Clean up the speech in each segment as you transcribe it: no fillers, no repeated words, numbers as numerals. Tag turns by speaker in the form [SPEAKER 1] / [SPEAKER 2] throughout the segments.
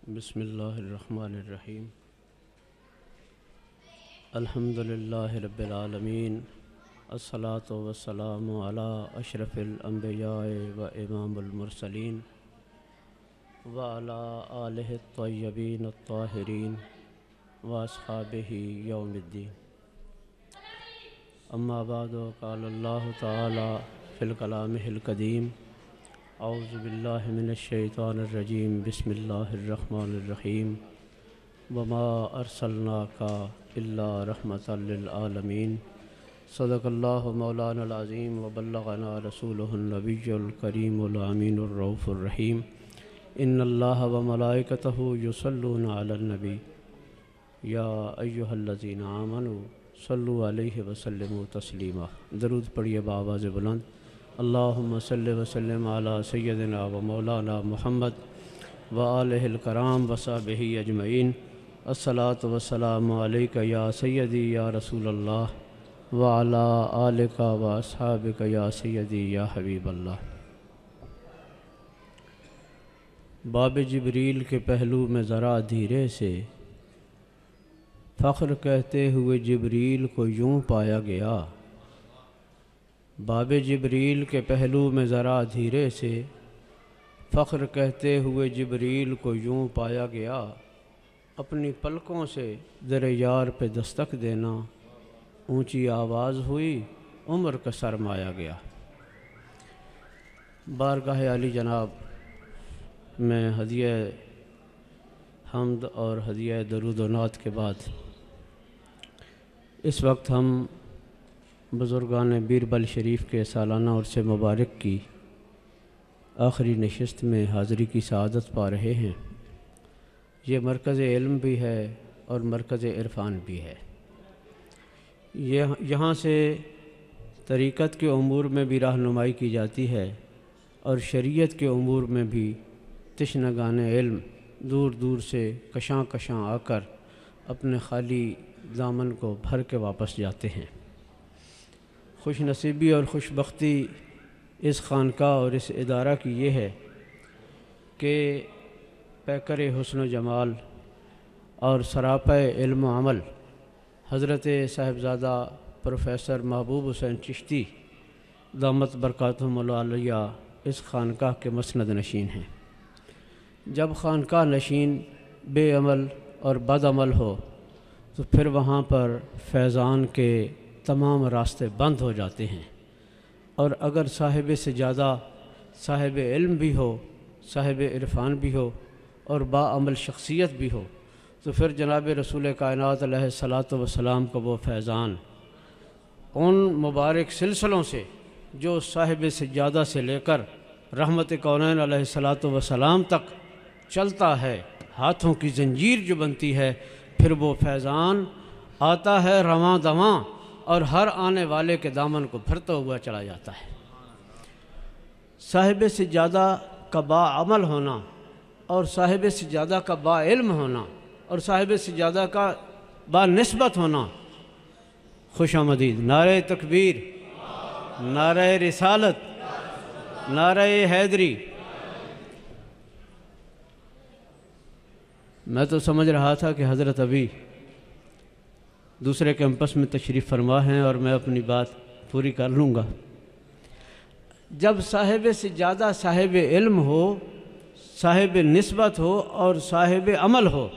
[SPEAKER 1] بسم اللہ الرحمن الرحیم الحمد للہ رب العالمین الصلاۃ والسلام علی اشرف الانبیاء و امام المرسلین وعلی آلہ الطیبین الطاہرین واصحابہ یوم الدین اما بعد قال اللہ تعالی فی الکلامہ القدیم اعوذ باللہ من الشیطان الرجیم بسم اللہ الرحمن الرحیم وما ارسلناک الا رحمۃ للعالمین صدق اللہ مولانا العظیم وبلغنا رسولہ النبی الکریم الامین الرؤوف الرحیم ان اللہ وملائکتہ یصلون علی النبی یا ایہا الذین آمنوا صلوا علیہ وسلموا تسلیما۔ درود پڑھیے بآواز بلند۔ اللہم صلی وسلم علی سیدنا و مولانا محمد و آلہ الکرام و صحبہ اجمعین۔ الصلاۃ والسلام علیک یا سیدی یا رسول اللہ و علی آلک و اصحابک یا سیدی یا حبیب اللہ۔ باب جبریل کے پہلو میں ذرا دھیرے سے فخر کہتے ہوئے جبریل کو یوں پایا گیا۔ باب جبریل کے پہلو میں ذرا دھیرے سے فخر کہتے ہوئے جبریل کو یوں پایا گیا، اپنی پلکوں سے در یار پہ دستک دینا، اونچی آواز ہوئی عمر کا سرمایا گیا۔ بارگاہ علی جناب میں ہدیہ حمد اور ہدیہ درود و نعت کے بعد اس وقت ہم بزرگان بیربل شریف کے سالانہ عرس مبارک کی آخری نشست میں حاضری کی سعادت پا رہے ہیں۔ یہ مرکز علم بھی ہے اور مرکز عرفان بھی ہے۔ یہاں سے طریقت کے امور میں بھی رہنمائی کی جاتی ہے اور شریعت کے امور میں بھی تشنگان علم دور دور سے کشاں کشاں آ کر اپنے خالی دامن کو بھر کے واپس جاتے ہیں۔ خوش نصیبی اور خوش بختی اس خانقاہ اور اس ادارہ کی یہ ہے کہ پیکر حسن و جمال اور سراپہ علم و عمل حضرت صاحبزادہ پروفیسر محبوب حسین چشتی دامت برکاتہم العالیہ اس خانقاہ کے مسند نشین ہیں۔ جب خانقاہ نشین بے عمل اور بد عمل ہو تو پھر وہاں پر فیضان کے تمام راستے بند ہو جاتے ہیں، اور اگر صاحب سے زیادہ صاحب علم بھی ہو، صاحب عرفان بھی ہو اور با عمل شخصیت بھی ہو تو پھر جناب رسول کائنات علیہ الصلاۃ والسلام کا وہ فیضان ان مبارک سلسلوں سے جو صاحب سجادہ سے لے کر رحمت کونین علیہ الصلاۃ والسلام تک چلتا ہے، ہاتھوں کی زنجیر جو بنتی ہے، پھر وہ فیضان آتا ہے رواں دواں اور ہر آنے والے کے دامن کو بھرتا ہوا چلا جاتا ہے۔ صاحب سجادہ کا با عمل ہونا اور صاحب سجادہ کا با علم ہونا اور صاحب سجادہ کا با نسبت ہونا خوش آمدید۔ نعرہ تکبیر، نعرہ رسالت، نعرہ حیدری۔ میں تو سمجھ رہا تھا کہ حضرت ابھی دوسرے کیمپس میں تشریف فرما ہیں اور میں اپنی بات پوری کر لوں گا۔ جب صاحب سجادہ صاحب علم ہو، صاحب نسبت ہو اور صاحب عمل ہو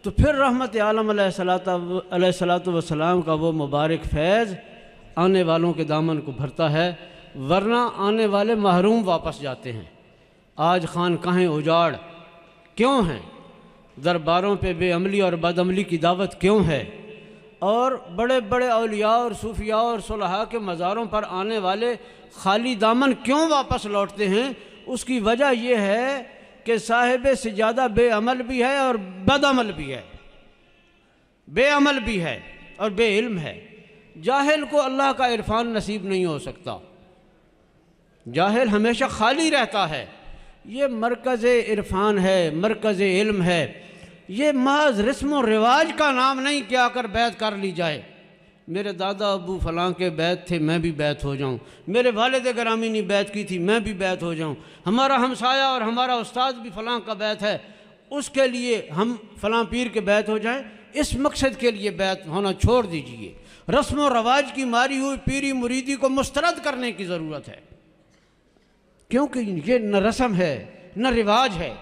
[SPEAKER 1] تو پھر رحمت عالم علیہ الصلاۃ والسلام کا وہ مبارک فیض آنے والوں کے دامن کو بھرتا ہے، ورنہ آنے والے محروم واپس جاتے ہیں۔ آج خانقاہیں اجاڑ کیوں ہیں؟ درباروں پہ بے عملی اور بد عملی کی دعوت کیوں ہے؟ اور بڑے بڑے اولیاء اور صوفیاء اور صلحاء کے مزاروں پر آنے والے خالی دامن کیوں واپس لوٹتے ہیں؟ اس کی وجہ یہ ہے کہ صاحب سجادہ بے عمل بھی ہے اور بد عمل بھی ہے، بے عمل بھی ہے اور بے علم ہے۔ جاہل کو اللہ کا عرفان نصیب نہیں ہو سکتا، جاہل ہمیشہ خالی رہتا ہے۔ یہ مرکز عرفان ہے، مرکز علم ہے۔ یہ محض رسم و رواج کا نام نہیں کہ آ کر بیعت کر لی جائے، میرے دادا ابو فلاں کے بیعت تھے میں بھی بیعت ہو جاؤں، میرے والد گرامی نے بیعت کی تھی میں بھی بیعت ہو جاؤں، ہمارا ہمسایہ اور ہمارا استاد بھی فلاں کا بیعت ہے، اس کے لیے ہم فلاں پیر کے بیعت ہو جائیں، اس مقصد کے لیے بیعت ہونا چھوڑ دیجئے۔ رسم و رواج کی ماری ہوئی پیری مریدی کو مسترد کرنے کی ضرورت ہے، کیونکہ یہ نہ رسم ہے نہ رواج ہے،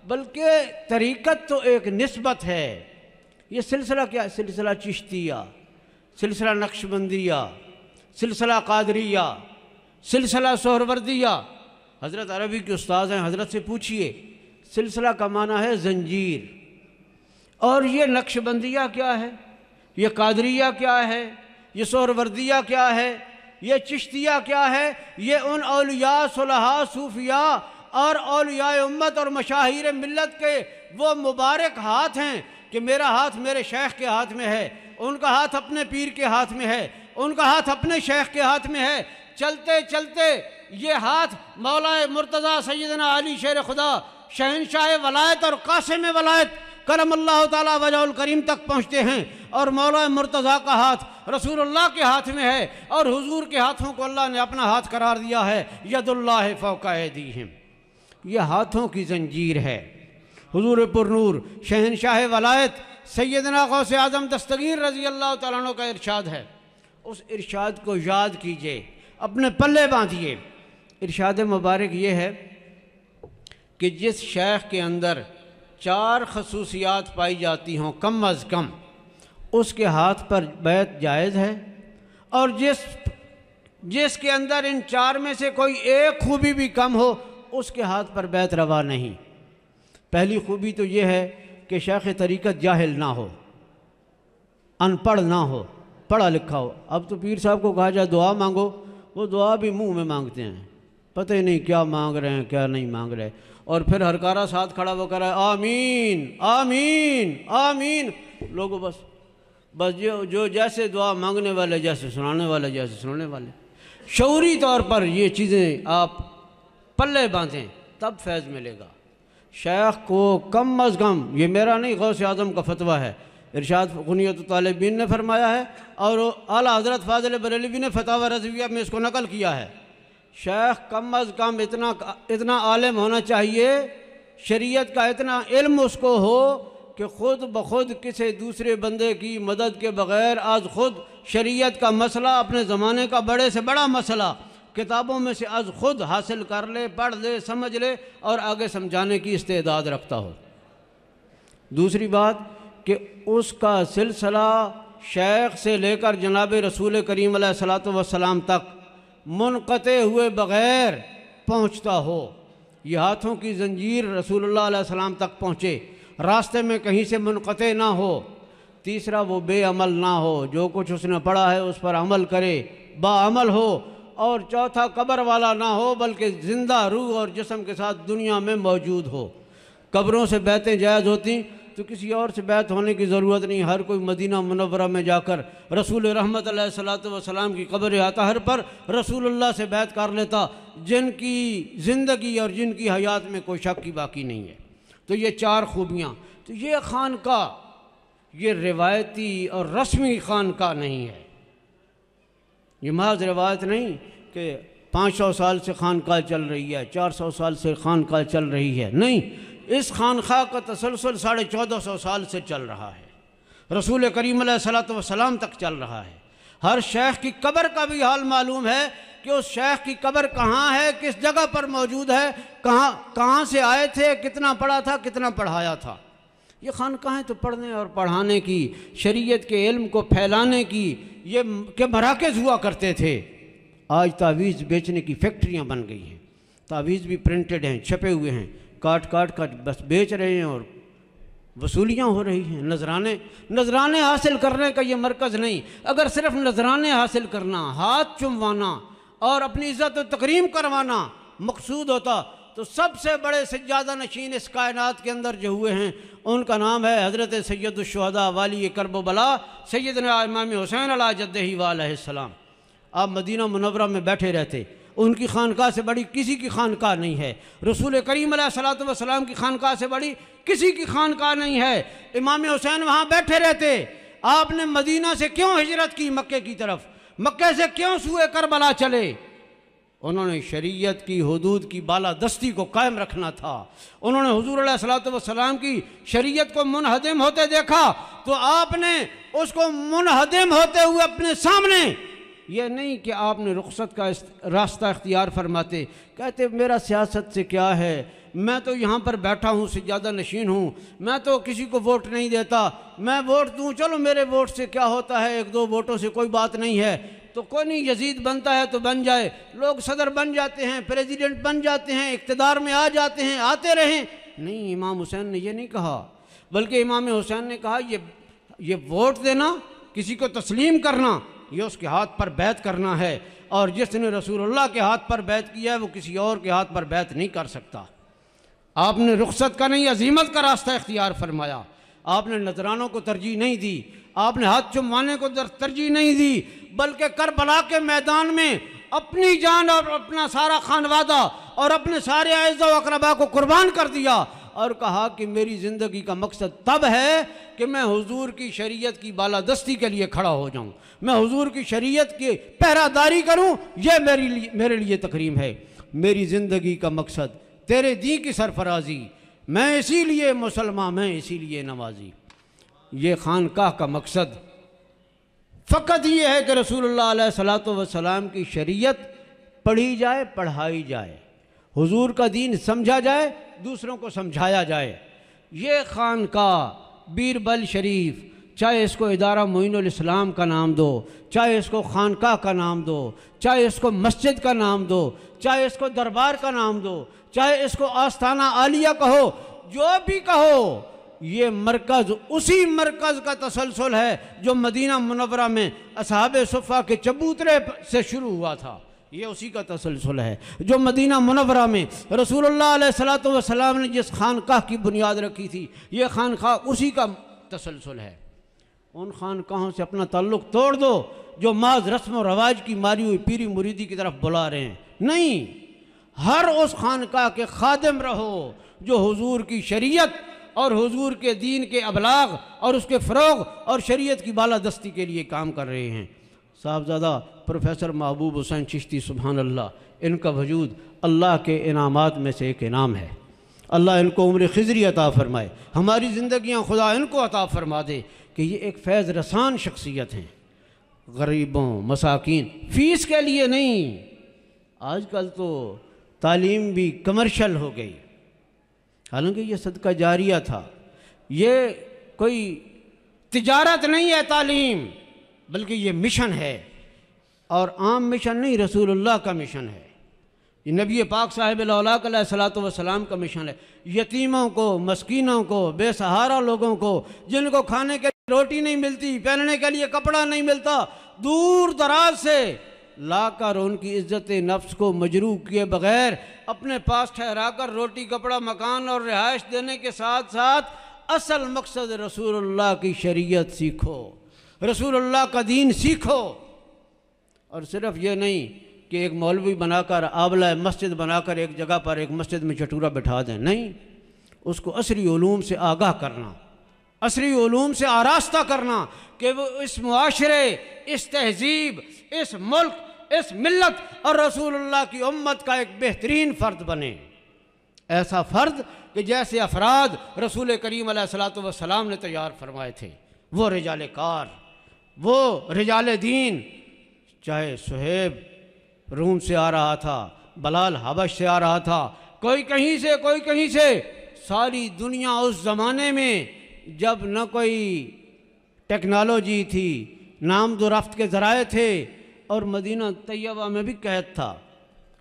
[SPEAKER 1] بلکہ طریقت تو ایک نسبت ہے۔ یہ سلسلہ کیا ہے؟ سلسلہ چشتیہ، سلسلہ نقشبندیہ، سلسلہ قادریہ، سلسلہ سہروردیہ۔ حضرت عربی کے استاذ ہیں، حضرت سے پوچھئے، سلسلہ کا معنی ہے زنجیر، اور یہ نقشبندیہ کیا ہے، یہ قادریہ کیا ہے، یہ سہروردیہ کیا ہے، یہ چشتیہ کیا ہے؟ یہ ان اولیاء، صلحاء، صوفیاء اور اولیاء امت اور مشاہیر ملت کے وہ مبارک ہاتھ ہیں کہ میرا ہاتھ میرے شیخ کے ہاتھ میں ہے، ان کا ہاتھ اپنے پیر کے ہاتھ میں ہے، ان کا ہاتھ اپنے شیخ کے ہاتھ میں ہے۔ چلتے چلتے یہ ہاتھ مولا مرتضیٰ سیدنا علی شیر خدا، شہنشاہ ولایت اور قاسم ولایت کرم اللہ تعالیٰ وجہ الکریم تک پہنچتے ہیں، اور مولا مرتضیٰ کا ہاتھ رسول اللہ کے ہاتھ میں ہے، اور حضور کے ہاتھوں کو اللہ نے اپنا ہاتھ قرار دیا ہے، ید اللہ فوق ایدیہم۔ یہ ہاتھوں کی زنجیر ہے۔ حضور پر نور شہنشاہ ولایت سیدنا غوث اعظم دستگیر رضی اللہ تعالیٰ عنہ کا ارشاد ہے، اس ارشاد کو یاد کیجئے، اپنے پلے باندھیے۔ ارشاد مبارک یہ ہے کہ جس شیخ کے اندر 4 خصوصیات پائی جاتی ہوں کم از کم، اس کے ہاتھ پر بیعت جائز ہے، اور جس کے اندر ان 4 میں سے کوئی ایک خوبی بھی کم ہو، اس کے ہاتھ پر بیعت روا نہیں۔ پہلی خوبی تو یہ ہے کہ شیخ طریقت جاہل نہ ہو، ان پڑھ نہ ہو، پڑھا لکھا ہو۔ اب تو پیر صاحب کو کہا جائے دعا مانگو، وہ دعا بھی منہ میں مانگتے ہیں، پتہ ہی نہیں کیا مانگ رہے ہیں کیا نہیں مانگ رہے، اور پھر ہر کارا ساتھ کھڑا وہ کر رہا ہے آمین آمین آمین۔ لوگوں بس جو جیسے دعا مانگنے والے جیسے سنانے والے جیسے سنانے والے۔ شعوری طور پر یہ چیزیں آپ پلے باندھیں تب فیض ملے گا۔ شیخ کو کم از کم، یہ میرا نہیں غوث اعظم کا فتویٰ ہے، ارشاد غنیۃ الطالبین نے فرمایا ہے، اور اعلیٰ حضرت فاضل بریلوی نے فتاوی رضویہ میں اس کو نقل کیا ہے۔ شیخ کم از کم اتنا عالم ہونا چاہیے، شریعت کا اتنا علم اس کو ہو کہ خود بخود کسی دوسرے بندے کی مدد کے بغیر آج خود شریعت کا مسئلہ، اپنے زمانے کا بڑے سے بڑا مسئلہ کتابوں میں سے آج خود حاصل کر لے، پڑھ لے، سمجھ لے، اور آگے سمجھانے کی استعداد رکھتا ہو۔ دوسری بات کہ اس کا سلسلہ شیخ سے لے کر جناب رسول کریم علیہ الصلوۃ والسلام تک منقطع ہوئے بغیر پہنچتا ہو۔ یہ ہاتھوں کی زنجیر رسول اللہ علیہ السلام تک پہنچے، راستے میں کہیں سے منقطع نہ ہو۔ تیسرا وہ بے عمل نہ ہو، جو کچھ اس نے پڑھا ہے اس پر عمل کرے، باعمل ہو۔ اور چوتھا قبر والا نہ ہو، بلکہ زندہ روح اور جسم کے ساتھ دنیا میں موجود ہو۔ قبروں سے بیعتیں جائز ہوتی تو کسی اور سے بیعت ہونے کی ضرورت نہیں۔ ہر کوئی مدینہ منورہ میں جا کر رسول رحمت علیہ الصلوۃ والسلام کی قبر اطہر پر رسول اللہ سے بیعت کر لیتا، جن کی زندگی اور جن کی حیات میں کوئی شک کی باقی نہیں ہے۔ تو یہ 4 خوبیاں۔ تو یہ خانقاہ یہ روایتی اور رسمی خانقاہ نہیں ہے، یہ محض روایت نہیں کہ 500 سال سے خانقاہ چل رہی ہے، 400 سال سے خانقاہ چل رہی ہے، نہیں، اس خانقاہ کا تسلسل 1450 سال سے چل رہا ہے، رسول کریم علیہ الصلوۃ والسلام تک چل رہا ہے۔ ہر شیخ کی قبر کا بھی حال معلوم ہے کہ اس شیخ کی قبر کہاں ہے، کس جگہ پر موجود ہے، کہاں سے آئے تھے، کتنا پڑھا تھا، کتنا پڑھایا تھا۔ یہ خانقاہیں تو پڑھنے اور پڑھانے کی، شریعت کے علم کو پھیلانے کی یہ کہ مراکز ہوا کرتے تھے۔ آج تعویذ بیچنے کی فیکٹریاں بن گئی ہیں، تعویذ بھی پرنٹڈ ہیں، چھپے ہوئے ہیں، کاٹ کاٹ کر بس بیچ رہے ہیں اور وصولیاں ہو رہی ہیں۔ نذرانے حاصل کرنے کا یہ مرکز نہیں۔ اگر صرف نذرانے حاصل کرنا، ہاتھ چموانا اور اپنی عزت و تکریم کروانا مقصود ہوتا تو سب سے بڑے سجادہ نشین اس کائنات کے اندر جو ہوئے ہیں ان کا نام ہے حضرت سید الشہداء والی کرب و بلا سیدنا امام حسین علیہ جدہ وعلیہ السلام۔ آپ مدینہ منورہ میں بیٹھے رہتے، ان کی خانقاہ سے بڑی کسی کی خانقاہ نہیں ہے، رسول کریم علیہ الصلوۃ والسلام کی خانقاہ سے بڑی کسی کی خانقاہ نہیں ہے۔ امام حسین وہاں بیٹھے رہتے، آپ نے مدینہ سے کیوں ہجرت کی مکے کی طرف، مکے سے کیوں سوئے کربلا چلے؟ انہوں نے شریعت کی حدود کی بالادستی کو قائم رکھنا تھا۔ انہوں نے حضور علیہ الصلوۃ والسلام کی شریعت کو منہدم ہوتے دیکھا تو آپ نے اس کو منہدم ہوتے ہوئے اپنے سامنے، یہ نہیں کہ آپ نے رخصت کا راستہ اختیار فرماتے، کہتے میرا سیاست سے کیا ہے، میں تو یہاں پر بیٹھا ہوں، سجادہ نشین ہوں، میں تو کسی کو ووٹ نہیں دیتا، میں ووٹ دوں، چلو میرے ووٹ سے کیا ہوتا ہے، ایک دو ووٹوں سے کوئی بات نہیں ہے، تو کوئی نہیں، یزید بنتا ہے تو بن جائے، لوگ صدر بن جاتے ہیں، پریزیڈنٹ بن جاتے ہیں، اقتدار میں آ جاتے ہیں، آتے رہیں۔ نہیں، امام حسین نے یہ نہیں کہا، بلکہ امام حسین نے کہا یہ ووٹ دینا، کسی کو تسلیم کرنا، یہ اس کے ہاتھ پر بیعت کرنا ہے، اور جس نے رسول اللہ کے ہاتھ پر بیعت کیا ہے وہ کسی اور کے ہاتھ پر بیعت نہیں کر سکتا۔ آپ نے رخصت کا نہیں، عزیمت کا راستہ اختیار فرمایا، آپ نے نذرانوں کو ترجیح نہیں دی، آپ نے ہاتھ چموانے کو ترجیح نہیں دی، بلکہ کربلا کے میدان میں اپنی جان اور اپنا سارا خانوادہ اور اپنے سارے اعزاء و اقرباء کو قربان کر دیا، اور کہا کہ میری زندگی کا مقصد تب ہے کہ میں حضور کی شریعت کی بالادستی کے لیے کھڑا ہو جاؤں، میں حضور کی شریعت کی پہرہ داری کروں، یہ میرے لیے تکریم ہے، میری زندگی کا مقصد تیرے دین کی سرفرازی، میں اسی لیے مسلمان، میں اسی لیے نمازی۔ یہ خانقاہ کا مقصد فقط یہ ہے کہ رسول اللہ علیہ الصلوۃ والسلام کی شریعت پڑھی جائے، پڑھائی جائے، حضور کا دین سمجھا جائے، دوسروں کو سمجھایا جائے۔ یہ خانقاہ بیربل شریف، چاہے اس کو ادارہ معین الاسلام کا نام دو، چاہے اس کو خانقاہ کا نام دو، چاہے اس کو مسجد کا نام دو، چاہے اس کو دربار کا نام دو، چاہے اس کو آستانہ عالیہ کہو، جو بھی کہو، یہ مرکز اسی مرکز کا تسلسل ہے جو مدینہ منورہ میں اصحاب صفہ کے چبوترے سے شروع ہوا تھا، یہ اسی کا تسلسل ہے جو مدینہ منورہ میں رسول اللہ علیہ الصلوۃ والسلام نے جس خانقاہ کی بنیاد رکھی تھی، یہ خانقاہ اسی کا تسلسل ہے۔ ان خانقاہوں سے اپنا تعلق توڑ دو جو محض رسم و رواج کی ماری ہوئی پیری مریدی کی طرف بلا رہے ہیں، نہیں، ہر اس خانقاہ کے خادم رہو جو حضور کی شریعت اور حضور کے دین کے ابلاغ اور اس کے فروغ اور شریعت کی بالادستی کے لیے کام کر رہے ہیں۔ صاحبزادہ پروفیسر محبوب حسین چشتی، سبحان اللہ، ان کا وجود اللہ کے انعامات میں سے ایک انعام ہے۔ اللہ ان کو عمر خضری عطا فرمائے، ہماری زندگیاں خدا ان کو عطا فرما دے کہ یہ ایک فیض رسان شخصیت ہیں، غریبوں، مساکین، فیس کے لیے نہیں۔ آج کل تو تعلیم بھی کمرشل ہو گئی، حالانکہ یہ صدقہ جاریہ تھا، یہ کوئی تجارت نہیں ہے تعلیم، بلکہ یہ مشن ہے، اور عام مشن نہیں، رسول اللہ کا مشن ہے، یہ نبی پاک صاحب الاولاق علیہ الصلوۃ والسلام کا مشن ہے۔ یتیموں کو، مسکینوں کو، بے سہارا لوگوں کو، جن کو کھانے کے لیے روٹی نہیں ملتی، پہننے کے لیے کپڑا نہیں ملتا، دور دراز سے لا کر ان کی عزت نفس کو مجروح کیے بغیر اپنے پاس ٹھہرا کر روٹی، کپڑا، مکان اور رہائش دینے کے ساتھ ساتھ اصل مقصد رسول اللہ کی شریعت سیکھو، رسول اللہ کا دین سیکھو، اور صرف یہ نہیں کہ ایک مولوی بنا کر، آبلہ مسجد بنا کر ایک جگہ پر ایک مسجد میں چٹورا بٹھا دیں، نہیں، اس کو عصری علوم سے آگاہ کرنا، عصری علوم سے آراستہ کرنا کہ وہ اس معاشرے، اس تہذیب، اس ملک، اس ملت اور رسول اللہ کی امت کا ایک بہترین فرد بنے، ایسا فرد کہ جیسے افراد رسول کریم علیہ الصلوۃ والسلام نے تیار فرمائے تھے، وہ رجال کار، وہ رجال دین، چاہے صہیب روم سے آ رہا تھا، بلال حبش سے آ رہا تھا، کوئی کہیں سے، کوئی کہیں سے، ساری دنیا اس زمانے میں جب نہ کوئی ٹیکنالوجی تھی، نامد و رفت کے ذرائع تھے، اور مدینہ طیبہ میں بھی قحط تھا،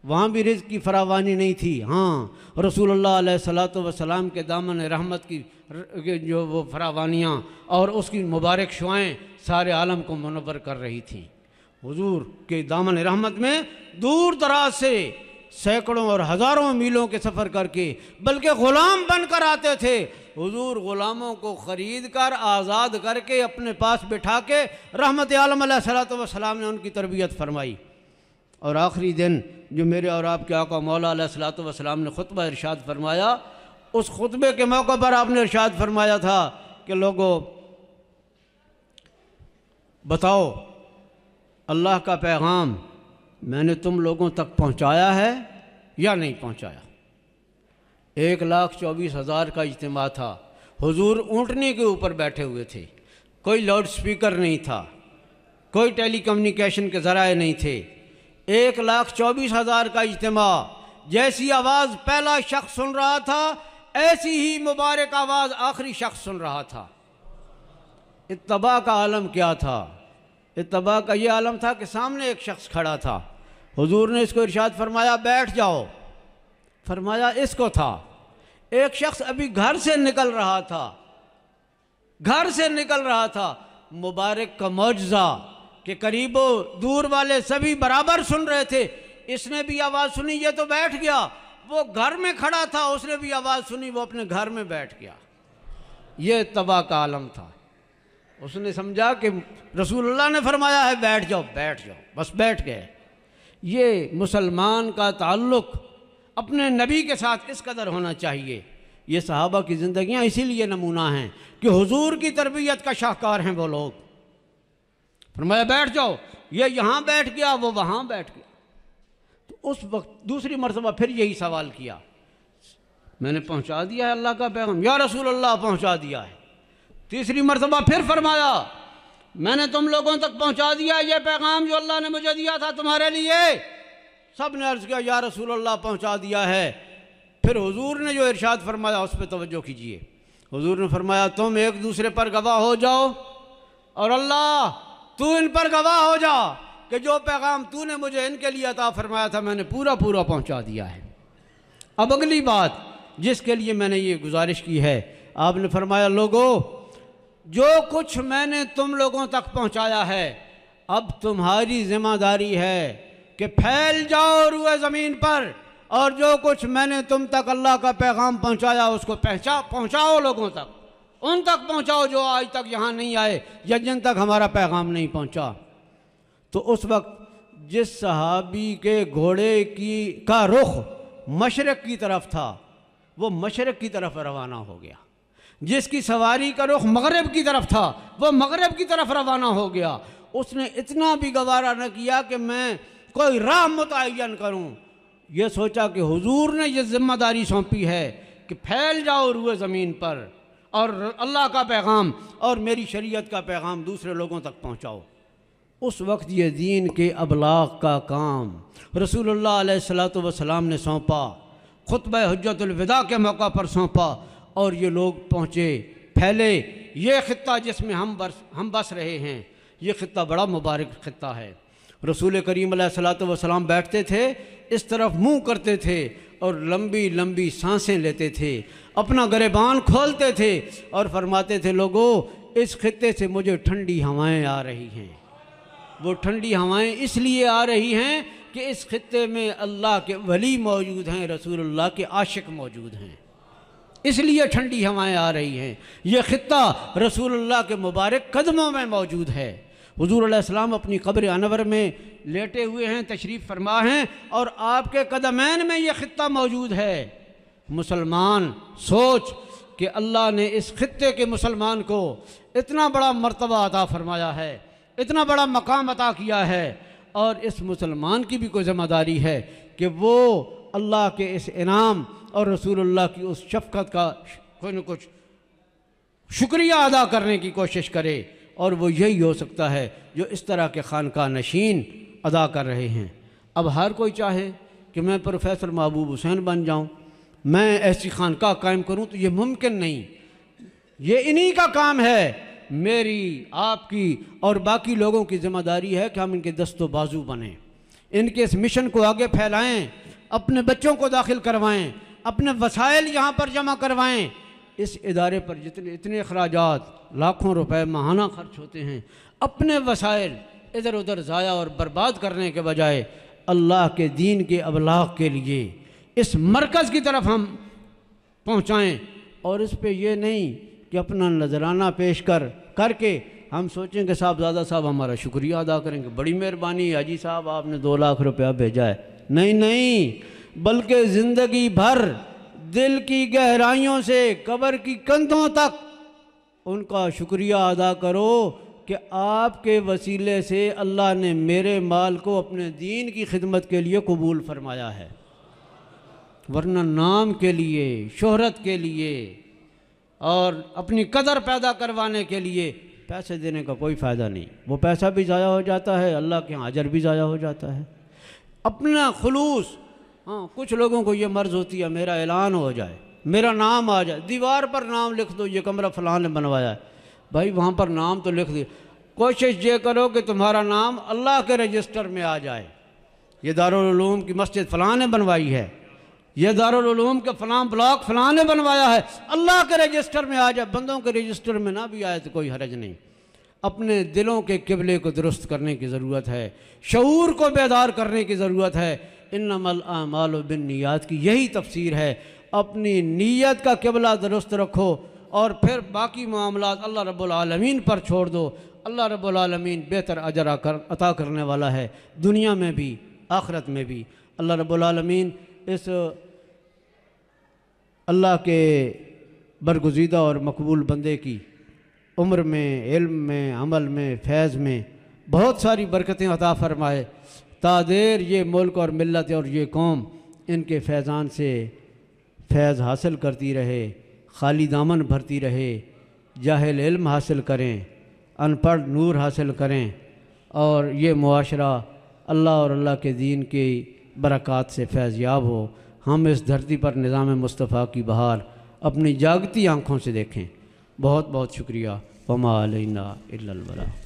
[SPEAKER 1] وہاں بھی رزق کی فراوانی نہیں تھی، ہاں رسول اللہ علیہ الصلوۃ والسلام کے دامن رحمت کی جو وہ فراوانیاں اور اس کی مبارک شعائیں سارے عالم کو منور کر رہی تھیں۔ حضور کے دامن رحمت میں دور دراز سے سینکڑوں اور ہزاروں میلوں کے سفر کر کے، بلکہ غلام بن کر آتے تھے، حضور غلاموں کو خرید کر، آزاد کر کے، اپنے پاس بٹھا کے رحمت عالم علیہ الصلوۃ والسلام نے ان کی تربیت فرمائی، اور آخری دن جو میرے اور آپ کے آقا مولا علیہ الصلوۃ والسلام نے خطبہ ارشاد فرمایا، اس خطبے کے موقع پر آپ نے ارشاد فرمایا تھا کہ لوگوں بتاؤ اللہ کا پیغام میں نے تم لوگوں تک پہنچایا ہے یا نہیں پہنچایا؟ 1,24,000 کا اجتماع تھا، حضور اونٹنی کے اوپر بیٹھے ہوئے تھے، کوئی لاؤڈ سپیکر نہیں تھا، کوئی ٹیلی کمیونیکیشن کے ذرائع نہیں تھے۔ 1,24,000 کا اجتماع، جیسی آواز پہلا شخص سن رہا تھا ایسی ہی مبارک آواز آخری شخص سن رہا تھا۔ اتباع کا عالم کیا تھا؟ اتباع کا یہ عالم تھا کہ سامنے ایک شخص کھڑا تھا، حضور نے اس کو ارشاد فرمایا بیٹھ جاؤ، فرمایا اس کو تھا۔ ایک شخص ابھی گھر سے نکل رہا تھا، مبارک کا معجزہ کہ قریب و دور والے سبھی برابر سن رہے تھے، اس نے بھی آواز سنی، یہ تو بیٹھ گیا۔ وہ گھر میں کھڑا تھا، اس نے بھی آواز سنی، وہ اپنے گھر میں بیٹھ گیا۔ یہ اتباع کا عالم تھا۔ اس نے سمجھا کہ رسول اللہ نے فرمایا ہے بیٹھ جاؤ، بس بیٹھ گئے۔ یہ مسلمان کا تعلق اپنے نبی کے ساتھ اس قدر ہونا چاہیے۔ یہ صحابہ کی زندگیاں اسی لیے نمونہ ہیں کہ حضور کی تربیت کا شاہکار ہیں وہ لوگ۔ فرمایا بیٹھ جاؤ، یہ یہاں بیٹھ گیا، وہ وہاں بیٹھ گیا۔ تو اس وقت دوسری مرتبہ پھر یہی سوال کیا، میں نے پہنچا دیا ہے اللہ کا پیغام؟ یا رسول اللہ پہنچا دیا ہے۔ تیسری مرتبہ پھر فرمایا میں نے تم لوگوں تک پہنچا دیا یہ پیغام جو اللہ نے مجھے دیا تھا تمہارے لیے؟ سب نے عرض کیا یا رسول اللہ پہنچا دیا ہے۔ پھر حضور نے جو ارشاد فرمایا اس پہ توجہ کیجئے۔ حضور نے فرمایا تم ایک دوسرے پر گواہ ہو جاؤ، اور اللہ تو ان پر گواہ ہو جا کہ جو پیغام تو نے مجھے ان کے لیے عطا فرمایا تھا میں نے پورا پہنچا دیا ہے۔ اب اگلی بات جس کے لیے میں نے یہ گزارش کی ہے، آپ نے فرمایا لوگو جو کچھ میں نے تم لوگوں تک پہنچایا ہے اب تمہاری ذمہ داری ہے کہ پھیل جاؤ روئے زمین پر، اور جو کچھ میں نے تم تک اللہ کا پیغام پہنچایا اس کو پہنچاؤ لوگوں تک، ان تک پہنچاؤ جو آج تک یہاں نہیں آئے یا جن تک ہمارا پیغام نہیں پہنچا۔ تو اس وقت جس صحابی کے گھوڑے کا رخ مشرق کی طرف تھا وہ مشرق کی طرف روانہ ہو گیا، جس کی سواری کا رخ مغرب کی طرف تھا وہ مغرب کی طرف روانہ ہو گیا۔ اس نے اتنا بھی گوارا نہ کیا کہ میں کوئی راہ متعین کروں، یہ سوچا کہ حضور نے یہ ذمہ داری سونپی ہے کہ پھیل جاؤ روئے زمین پر اور اللہ کا پیغام اور میری شریعت کا پیغام دوسرے لوگوں تک پہنچاؤ۔ اس وقت یہ دین کے ابلاغ کا کام رسول اللہ علیہ السلام نے سونپا، خطبہ حجت الوداع کے موقع پر سونپا، اور یہ لوگ پہنچے، پھیلے۔ یہ خطہ جس میں ہم بس رہے ہیں یہ خطہ بڑا مبارک خطہ ہے۔ رسول کریم علیہ السلام بیٹھتے تھے، اس طرف منہ کرتے تھے اور لمبی لمبی سانسیں لیتے تھے، اپنا گریبان کھولتے تھے اور فرماتے تھے لوگو اس خطے سے مجھے ٹھنڈی ہوائیں آ رہی ہیں۔ وہ ٹھنڈی ہوائیں اس لیے آ رہی ہیں کہ اس خطے میں اللہ کے ولی موجود ہیں، رسول اللہ کے عاشق موجود ہیں، اس لیے ٹھنڈی ہوائیں آ رہی ہیں۔ یہ خطہ رسول اللہ کے مبارک قدموں میں موجود ہے۔ حضور علیہ السلام اپنی قبر انور میں لیٹے ہوئے ہیں، تشریف فرما ہیں، اور آپ کے قدمین میں یہ خطہ موجود ہے۔ مسلمان سوچ کہ اللہ نے اس خطے کے مسلمان کو اتنا بڑا مرتبہ عطا فرمایا ہے، اتنا بڑا مقام عطا کیا ہے، اور اس مسلمان کی بھی کوئی ذمہ داری ہے کہ وہ اللہ کے اس انعام اور رسول اللہ کی اس شفقت کا کوئی نہ کچھ شکریہ ادا کرنے کی کوشش کرے، اور وہ یہی ہو سکتا ہے جو اس طرح کے خانقاہ نشین ادا کر رہے ہیں۔ اب ہر کوئی چاہے کہ میں پروفیسر محبوب حسین بن جاؤں، میں ایسی خانقاہ قائم کروں، تو یہ ممکن نہیں۔ یہ انہی کا کام ہے۔ میری، آپ کی اور باقی لوگوں کی ذمہ داری ہے کہ ہم ان کے دست و بازو بنیں، ان کے اس مشن کو آگے پھیلائیں، اپنے بچوں کو داخل کروائیں، اپنے وسائل یہاں پر جمع کروائیں۔ اس ادارے پر اتنے اخراجات لاکھوں روپے ماہانہ خرچ ہوتے ہیں، اپنے وسائل ادھر ادھر ضائع اور برباد کرنے کے بجائے اللہ کے دین کے ابلاغ کے لیے اس مرکز کی طرف ہم پہنچائیں، اور اس پہ یہ نہیں کہ اپنا نذرانہ پیش کر کے ہم سوچیں کہ صاحبزادہ صاحب ہمارا شکریہ ادا کریں گے، بڑی مہربانی حاجی صاحب آپ نے 2 لاکھ روپیہ بھیجا ہے۔ نہیں، بلکہ زندگی بھر دل کی گہرائیوں سے قبر کی کندھوں تک ان کا شکریہ ادا کرو کہ آپ کے وسیلے سے اللہ نے میرے مال کو اپنے دین کی خدمت کے لیے قبول فرمایا ہے، ورنہ نام کے لیے، شہرت کے لیے اور اپنی قدر پیدا کروانے کے لیے پیسے دینے کا کوئی فائدہ نہیں۔ وہ پیسہ بھی ضائع ہو جاتا ہے، اللہ کے ہاں اجر بھی ضائع ہو جاتا ہے۔ اپنا خلوص، ہاں کچھ لوگوں کو یہ مرض ہوتی ہے میرا اعلان ہو جائے، میرا نام آ جائے، دیوار پر نام لکھ دو یہ کمرہ فلاں نے بنوایا ہے، بھائی وہاں پر نام تو لکھ دیا، کوشش یہ کرو کہ تمہارا نام اللہ کے رجسٹر میں آ جائے، یہ دارالعلوم کی مسجد فلاں نے بنوائی ہے، یہ دارالعلوم کے فلاں بلاک فلاں نے بنوایا ہے، اللہ کے رجسٹر میں آ جائے۔ بندوں کے رجسٹر میں نہ بھی آئے تو کوئی حرج نہیں۔ اپنے دلوں کے قبلے کو درست کرنے کی ضرورت ہے، شعور کو بیدار کرنے کی ضرورت ہے۔ انما الاعمال بالنیات کی یہی تفسیر ہے، اپنی نیت کا قبلہ درست رکھو اور پھر باقی معاملات اللہ رب العالمین پر چھوڑ دو۔ اللہ رب العالمین بہتر اجر عطا کرنے والا ہے، دنیا میں بھی آخرت میں بھی۔ اللہ رب العالمین اس اللہ کے برگزیدہ اور مقبول بندے کی عمر میں، علم میں، عمل میں، فیض میں بہت ساری برکتیں عطا فرمائے، تا دیر یہ ملک اور ملت اور یہ قوم ان کے فیضان سے فیض حاصل کرتی رہے، خالی دامن بھرتی رہے، جاہل علم حاصل کریں، ان پڑھ نور حاصل کریں، اور یہ معاشرہ اللہ اور اللہ کے دین کی برکات سے فیض یاب ہو۔ ہم اس دھرتی پر نظام مصطفیٰ کی بہار اپنی جاگتی آنکھوں سے دیکھیں۔ بہت بہت شکریہ۔ وما علینا الا البلاغ۔